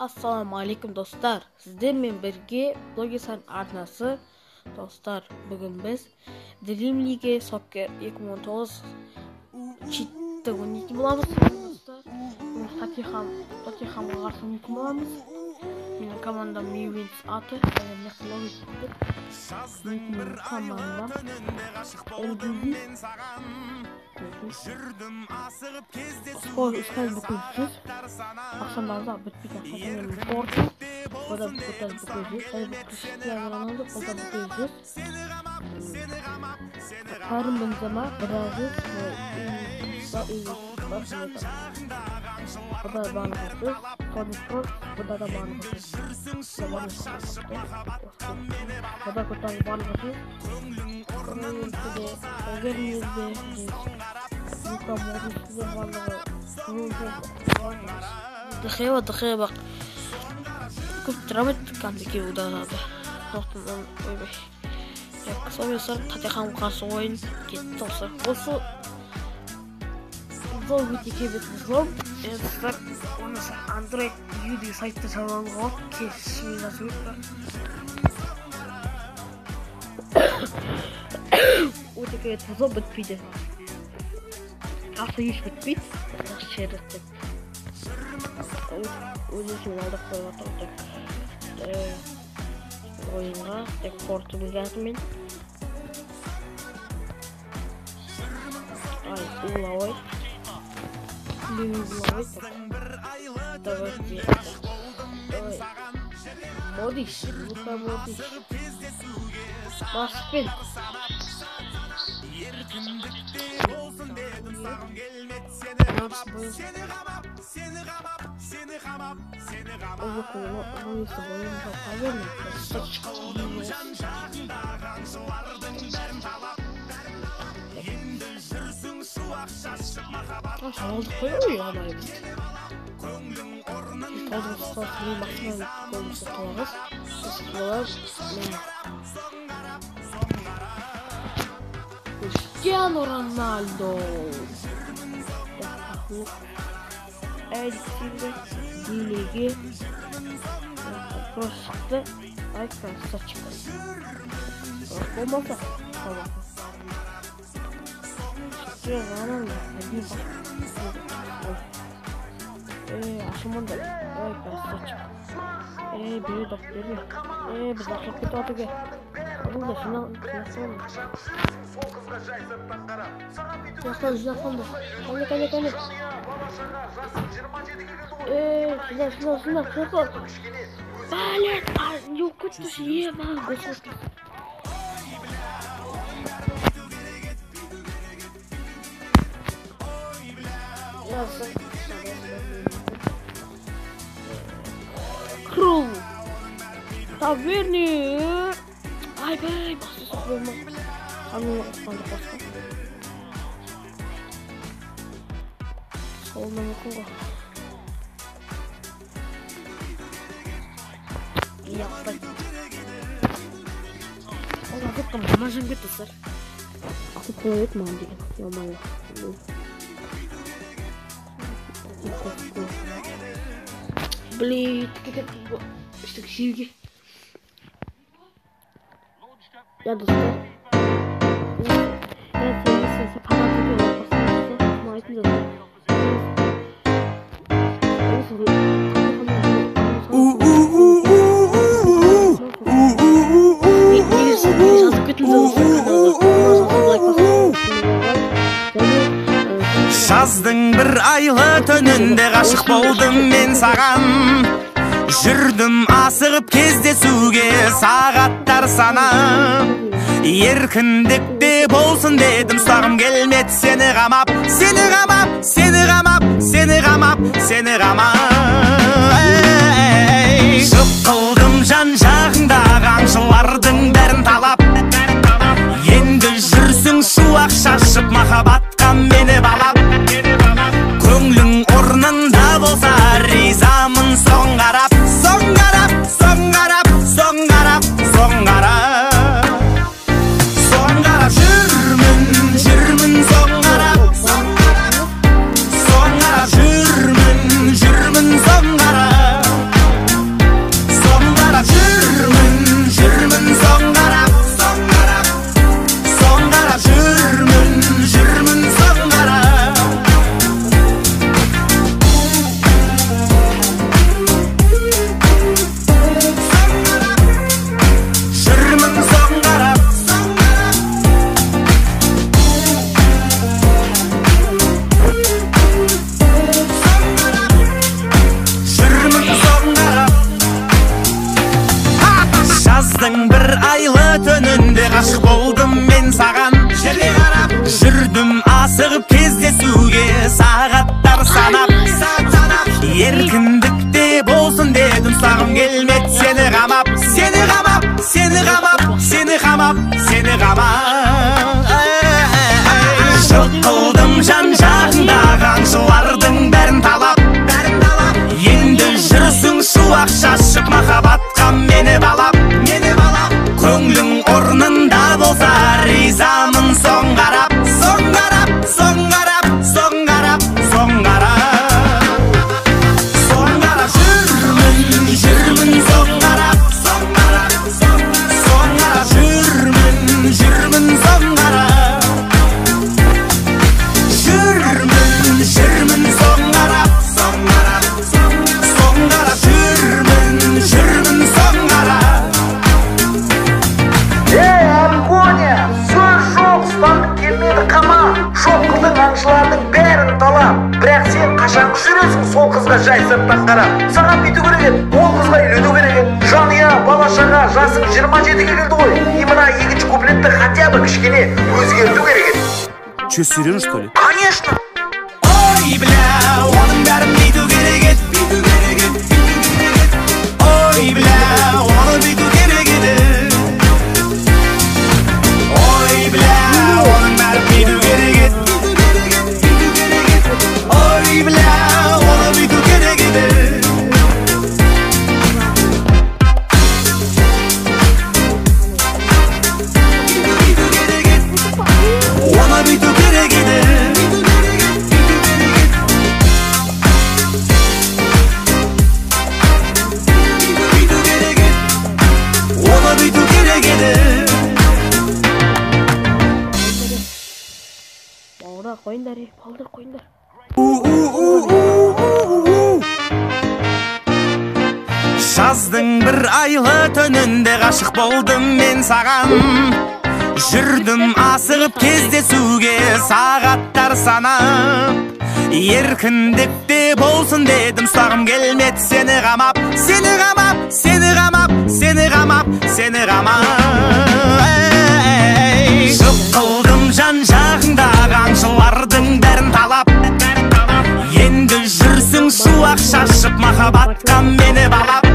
Ассалаумағалейкум достар, сіздермен бірге блогерсан арнасы. Достар, бүгін біз Dream League Soccer 2019 читті ойнайтын боламыз. Достар, Тоттенхамға қарсы ойнайтын боламыз. Менің командам Мивинс аты, менің командам LGD. Скоро искать буквы. Ақшамызда бітпеген қатармен Порту, бұда бұқтан буквы. Криштиану Роналду, бұда буквы. Карим Бензема, Бразил, бұда барлығы. Тони Кросс, бұда да барлығы. Бұда көтен барлығы. Luka Modric'de bарлығы. Дхева бақ. Көп травмат кандеке ударады. Соқтан ойбай. Соғысыр Тоттенхамға қарсы ойын кетті осы. Осы зор өте кебет зор. Енді оны Android U'дегі сайтта салуға кешімін жасып өтті. Өте кебет зор бітпейді. After еш бітпейді. Жақсы шерікті. Өзесін алдық қойға тұрдық. Ойынға тек Порту білгәтімен. Улауай. Улауай. Давайте. Модрич. Лука Модрич. Баспен. Aldık koyuyor ya adayı biz. Aldık sırasını maksimum olmuşsa koyarız. Sıkılar. Cristiano Ronaldo. Elçinde Ligi Cross'ta Aykas'a çıkar. Olmazsa tamam. Cristiano Ronaldo. Aşımında Aykas'a çıkar. Biri doktoru. Biz akşam kötü atıge. Adın da şuna nasıl olur? Yakaladı. Kale. Şuna. Balet. Yok kötü şey var. Yazın. Kru. Taverni. Ay bey, bastı sokulma. Anı ıspandı bastı. Soluna bakın da. Yaptık. Ola tuttum, amacım gitti sır. Atıp koyutma diye. Yamaya. Блин, как что сильги. Я достал. Я здесь фанатики поставил. Мои туда. Жаздың бір айлы түнінде ғашық болдым мен саған. Жүрдім асығып кездесуге сағаттар санап. Еркіндікте болсын дедім, ұстағым келмеді сені қамап. Жұп қылдым жан жағыңдағы аңшылардың бәрін талап. Енді жүрсің шуақ шашып, махаббатқа мені балап. Көңлің орнында болса ризамын соң қарап. Жүрмін соң қарап. Соң қарап жүрмін соң ғашық болдым мен саған. Жерге қарап жүрдім асығып кездесуге, сағаттар санап еркіндікте болсын дедім, сағым келмеді сені қамап, сені қамап, сені қамап, сені қамап, сені қамап. Жықылдым жан жағындағы аңшылардың бәрін талап, енді жүрсің шуақ шашып, махаббатқа мені балап, көңлің орнында болса ризамын. Соң қарап, соң қарап, соң қарап, соң қарап, соң қарап, соң қарап жүрмін, жүрмін, соң қарап, соң қарап, соң қарап жүрмін, жүрмін, соң қарап, жүрмін, жүрмін, соң қарап, соң қарап, соң қарап жүрмін, жүрмін, соң қарап. Антония, сөз жоқ, ұстандық келмеді қама. Жоқ қылдың аңшылардың бәрін талап, бірақ сен қашанғы жүресің сол қызға жай сырттан қарап. Саған бүйту керек еді, ол қызға үйлену керек еді. Жанұя, бала-шаға, жасың 27-ге келді ғой. И мына екінші куплетті хотя бы кішкене өзгерту керек еді. Че, серьезно, что ли? Конечно. Ой, бля, оның бәрін бүйту керек еді, бүйту керек еді, бүйту керек еді. Ой, бля, оны бүйту керек еді. Ой, бля, оның бәрін бүйту керек еді, бүйту керек еді, бүйту керек еді. Ой, бля, оны бүйту керек еді. Бүйту керек еді, оны бүйту керек еді. Бауыра қойындар, балдар қойындар. Жаздың бір айлы түнінде ғашық болдым мен саған. Жүрдім асығып кездесуге, сағаттар санап. Еркіндікте болсын дедім, сағым келмеді сені қамап, сені қамап, сені қамап, сені қамап, сені қамап. Жықылдым жан жағындағы аңшылардың бәрін талап, енді жүрсің шуақ шашып, махаббатқа мені балап,